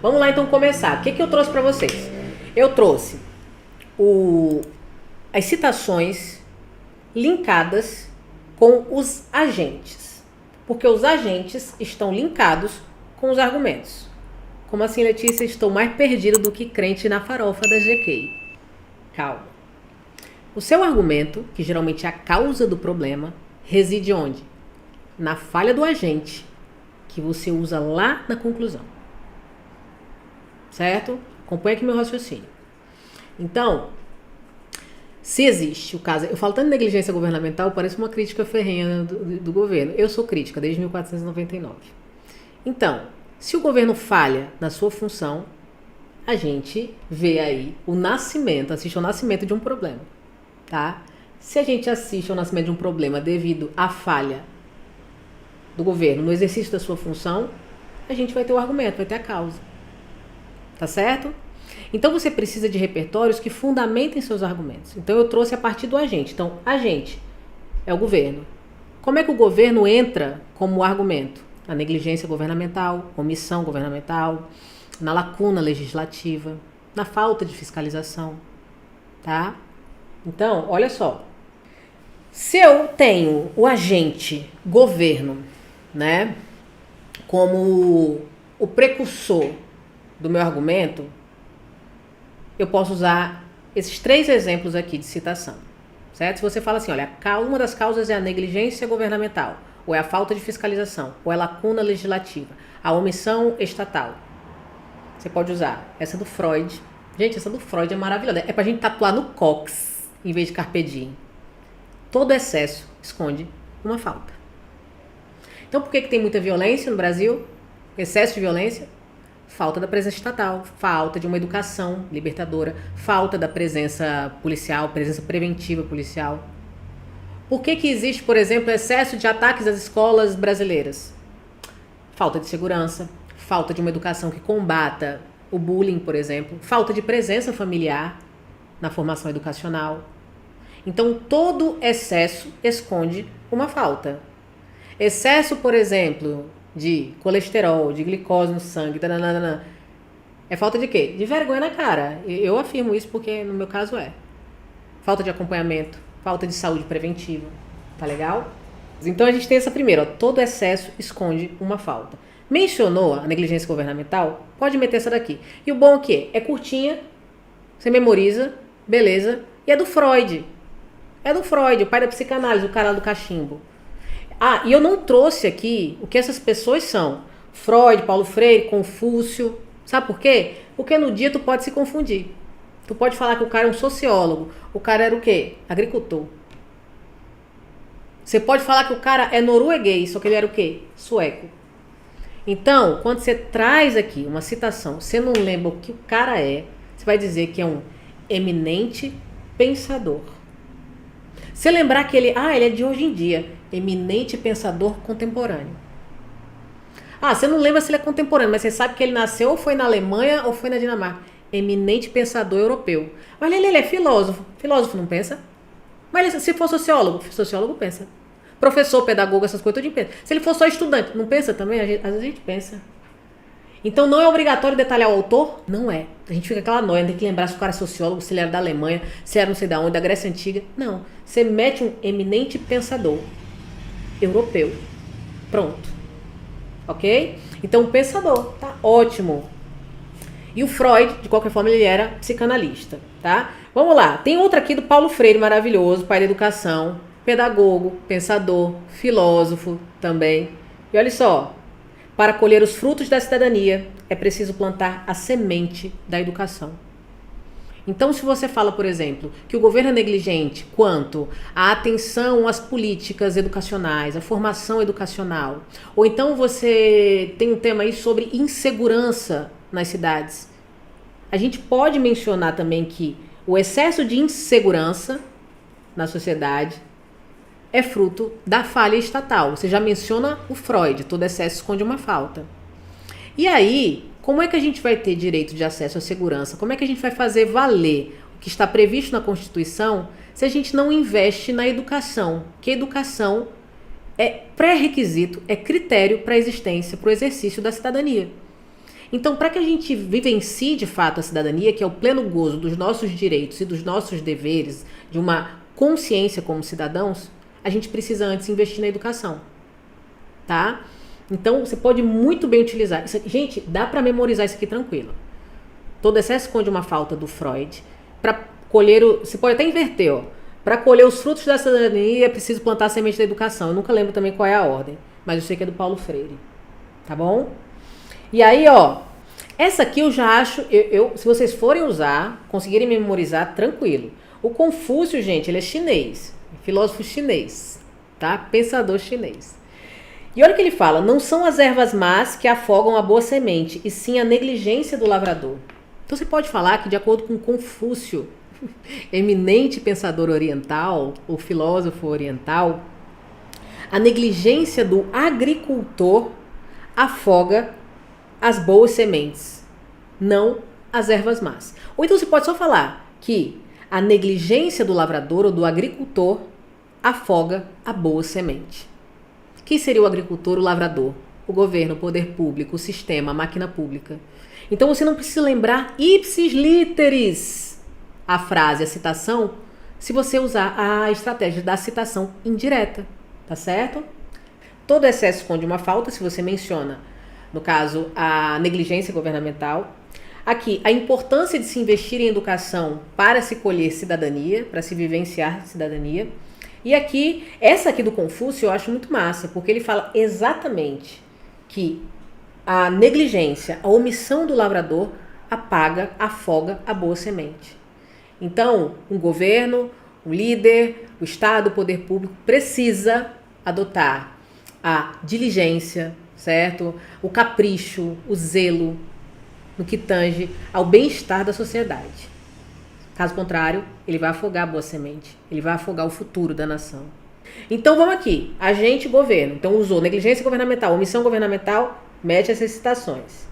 Vamos lá então começar. O que eu trouxe para vocês? Eu trouxe as citações linkadas com os agentes. Porque os agentes estão linkados com os argumentos. Como assim, Letícia? Estou mais perdida do que crente na farofa da GK. Calma. O seu argumento, que geralmente é a causa do problema, reside onde? Na falha do agente, que você usa lá na conclusão. Certo? Acompanha aqui meu raciocínio. Então, se existe o caso... Eu falo tanto de negligência governamental, parece uma crítica ferrenha do governo. Eu sou crítica desde 1499. Então, se o governo falha na sua função, a gente vê aí o nascimento, assiste ao nascimento de um problema. Tá? Se a gente assiste ao nascimento de um problema devido à falha do governo no exercício da sua função, a gente vai ter o argumento, vai ter a causa. Tá certo? Então você precisa de repertórios que fundamentem seus argumentos. Então eu trouxe a partir do agente. Então, agente é o governo. Como é que o governo entra como argumento? Na negligência governamental, omissão governamental, na lacuna legislativa, na falta de fiscalização. Tá? Então, olha só. Se eu tenho o agente governo, né, como o precursor do meu argumento, eu posso usar esses 3 exemplos aqui de citação, certo? Se você fala assim, olha, uma das causas é a negligência governamental, ou é a falta de fiscalização, ou é a lacuna legislativa, a omissão estatal. Você pode usar essa do Freud. Gente, essa do Freud é maravilhosa. É pra gente tatuar no cóccix, em vez de carpe diem. Todo excesso esconde uma falta. Então, por que tem muita violência no Brasil? Excesso de violência? Falta da presença estatal, falta de uma educação libertadora, falta da presença policial, presença preventiva policial. Por que existe, por exemplo, excesso de ataques às escolas brasileiras? Falta de segurança, falta de uma educação que combata o bullying, por exemplo, falta de presença familiar na formação educacional. Então, todo excesso esconde uma falta. Excesso, por exemplo, de colesterol, de glicose no sangue, tananana, é falta de quê? De vergonha na cara. Eu afirmo isso porque no meu caso é. Falta de acompanhamento, falta de saúde preventiva. Tá legal? Então a gente tem essa primeira, ó, todo excesso esconde uma falta. Mencionou a negligência governamental? Pode meter essa daqui. E o bom é que é curtinha, você memoriza, beleza, e é do Freud. É do Freud, o pai da psicanálise, o cara do cachimbo. Ah, e eu não trouxe aqui o que essas pessoas são. Freud, Paulo Freire, Confúcio. Sabe por quê? Porque no dia tu pode se confundir. Tu pode falar que o cara é um sociólogo. O cara era o quê? Agricultor. Você pode falar que o cara é norueguês, só que ele era o quê? Sueco. Então, quando você traz aqui uma citação, você não lembra o que o cara é, você vai dizer que é um eminente pensador. Se lembrar que ele é de hoje em dia, eminente pensador contemporâneo. Ah, você não lembra se ele é contemporâneo, mas você sabe que ele nasceu ou foi na Alemanha ou foi na Dinamarca. Eminente pensador europeu. Mas ele é filósofo. Filósofo não pensa? Mas se for sociólogo, sociólogo pensa. Professor, pedagogo, essas coisas, todo mundo pensa. Se ele for só estudante, não pensa também? Às vezes a gente pensa. Então não é obrigatório detalhar o autor? Não é. A gente fica aquela noia, tem que lembrar se o cara é sociólogo, se ele era da Alemanha, se era não sei da onde, da Grécia Antiga. Não. Você mete um eminente pensador europeu. Pronto. Ok? Então, pensador. Tá ótimo. E o Freud, de qualquer forma, ele era psicanalista. Tá? Vamos lá. Tem outra aqui do Paulo Freire, maravilhoso, pai da educação, pedagogo, pensador, filósofo também. E olha só. Para colher os frutos da cidadania, é preciso plantar a semente da educação. Então, se você fala, por exemplo, que o governo é negligente quanto à atenção às políticas educacionais, à formação educacional, ou então você tem um tema aí sobre insegurança nas cidades, a gente pode mencionar também que o excesso de insegurança na sociedade é fruto da falha estatal. Você já menciona o Freud, todo excesso esconde uma falta. E aí, como é que a gente vai ter direito de acesso à segurança? Como é que a gente vai fazer valer o que está previsto na Constituição se a gente não investe na educação? Que educação é pré-requisito, é critério para a existência, para o exercício da cidadania. Então, para que a gente vivencie de fato a cidadania, que é o pleno gozo dos nossos direitos e dos nossos deveres, de uma consciência como cidadãos, a gente precisa antes investir na educação, tá? Então, você pode muito bem utilizar. Isso aqui, gente, dá para memorizar isso aqui tranquilo. Todo excesso esconde uma falta do Freud. Para colher você pode até inverter, ó. Para colher os frutos da cidadania é preciso plantar a semente da educação. Eu nunca lembro também qual é a ordem, mas eu sei que é do Paulo Freire. Tá bom? E aí, ó, essa aqui eu já acho, se vocês forem usar, conseguirem memorizar, tranquilo. O Confúcio, gente, ele é chinês, filósofo chinês, tá? Pensador chinês. E olha o que ele fala: não são as ervas más que afogam a boa semente, e sim a negligência do lavrador. Então você pode falar que, de acordo com Confúcio, eminente pensador oriental, ou filósofo oriental, a negligência do agricultor afoga as boas sementes, não as ervas más. Ou então você pode só falar que a negligência do lavrador ou do agricultor afoga a boa semente. Quem seria o agricultor, o lavrador? O governo, o poder público, o sistema, a máquina pública. Então você não precisa lembrar ipsis literis a frase, a citação, se você usar a estratégia da citação indireta, tá certo? Todo excesso esconde uma falta, se você menciona, no caso, a negligência governamental. Aqui, a importância de se investir em educação para se colher cidadania, para se vivenciar cidadania. E aqui, essa aqui do Confúcio eu acho muito massa, porque ele fala exatamente que a negligência, a omissão do lavrador apaga, afoga a boa semente. Então, um governo, um líder, o Estado, o poder público precisa adotar a diligência, certo? O capricho, o zelo no que tange ao bem-estar da sociedade. Caso contrário, ele vai afogar a boa semente, ele vai afogar o futuro da nação. Então vamos aqui, agente governo. Então usou negligência governamental, omissão governamental, mete essas citações.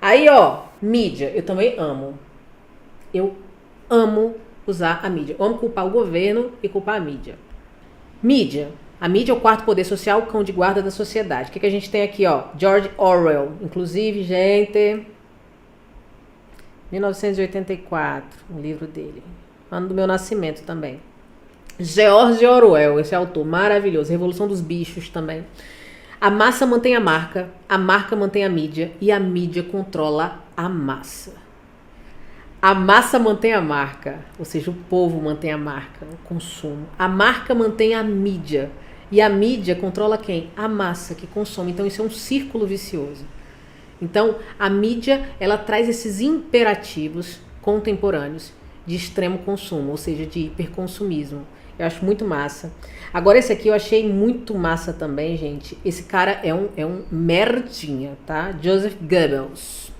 Aí, ó, mídia, eu também amo. Eu amo usar a mídia. Eu amo culpar o governo e culpar a mídia. Mídia. A mídia é o quarto poder social, o cão de guarda da sociedade. O que a gente tem aqui, ó? George Orwell. Inclusive, gente, 1984, um livro dele. Ano do meu nascimento também. George Orwell, esse autor maravilhoso. Revolução dos Bichos também. A massa mantém a marca mantém a mídia e a mídia controla a massa. A massa mantém a marca, ou seja, o povo mantém a marca, o consumo. A marca mantém a mídia. E a mídia controla quem? A massa que consome. Então isso é um círculo vicioso. Então a mídia, ela traz esses imperativos contemporâneos de extremo consumo, ou seja, de hiperconsumismo. Eu acho muito massa. Agora esse aqui eu achei muito massa também, gente. Esse cara é um merdinha, tá? Joseph Goebbels.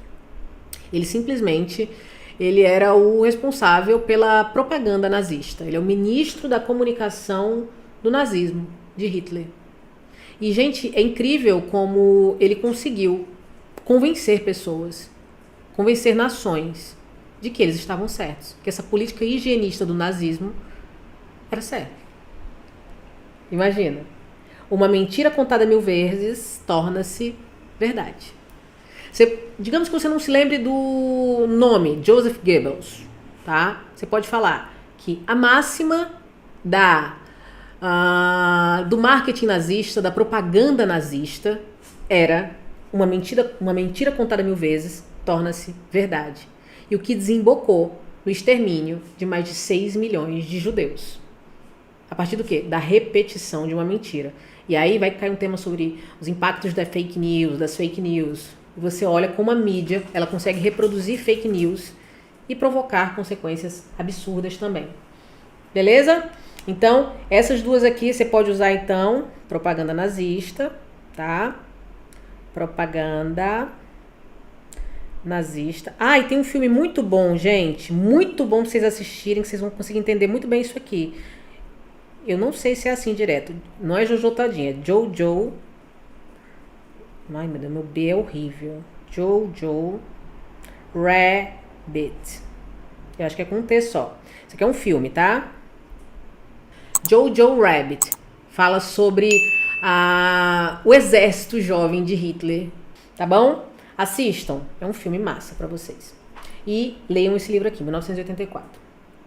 Ele simplesmente... ele era o responsável pela propaganda nazista. Ele é o ministro da comunicação do nazismo, de Hitler. E, gente, é incrível como ele conseguiu convencer pessoas, convencer nações de que eles estavam certos. Que essa política higienista do nazismo era certa. Imagina. Uma mentira contada 1000 vezes torna-se verdade. Digamos que você não se lembre do nome, Joseph Goebbels, tá? Você pode falar que a máxima do marketing nazista, da propaganda nazista, era uma mentira contada 1000 vezes torna-se verdade. E o que desembocou no extermínio de mais de 6 milhões de judeus. A partir do quê? Da repetição de uma mentira. E aí vai cair um tema sobre os impactos das fake news. Você olha como a mídia, ela consegue reproduzir fake news e provocar consequências absurdas também. Beleza? Então, essas duas aqui você pode usar, então, propaganda nazista, tá? Propaganda nazista. Ah, e tem um filme muito bom, gente. Muito bom pra vocês assistirem, que vocês vão conseguir entender muito bem isso aqui. Eu não sei se é assim direto. Não é Jojo Todinho, é Jojo... Ai, meu Deus, meu B é horrível. Jojo Rabbit. Eu acho que é com um T só. Isso aqui é um filme, tá? Jojo Rabbit. Fala sobre o exército jovem de Hitler. Tá bom? Assistam, é um filme massa pra vocês. E leiam esse livro aqui, 1984.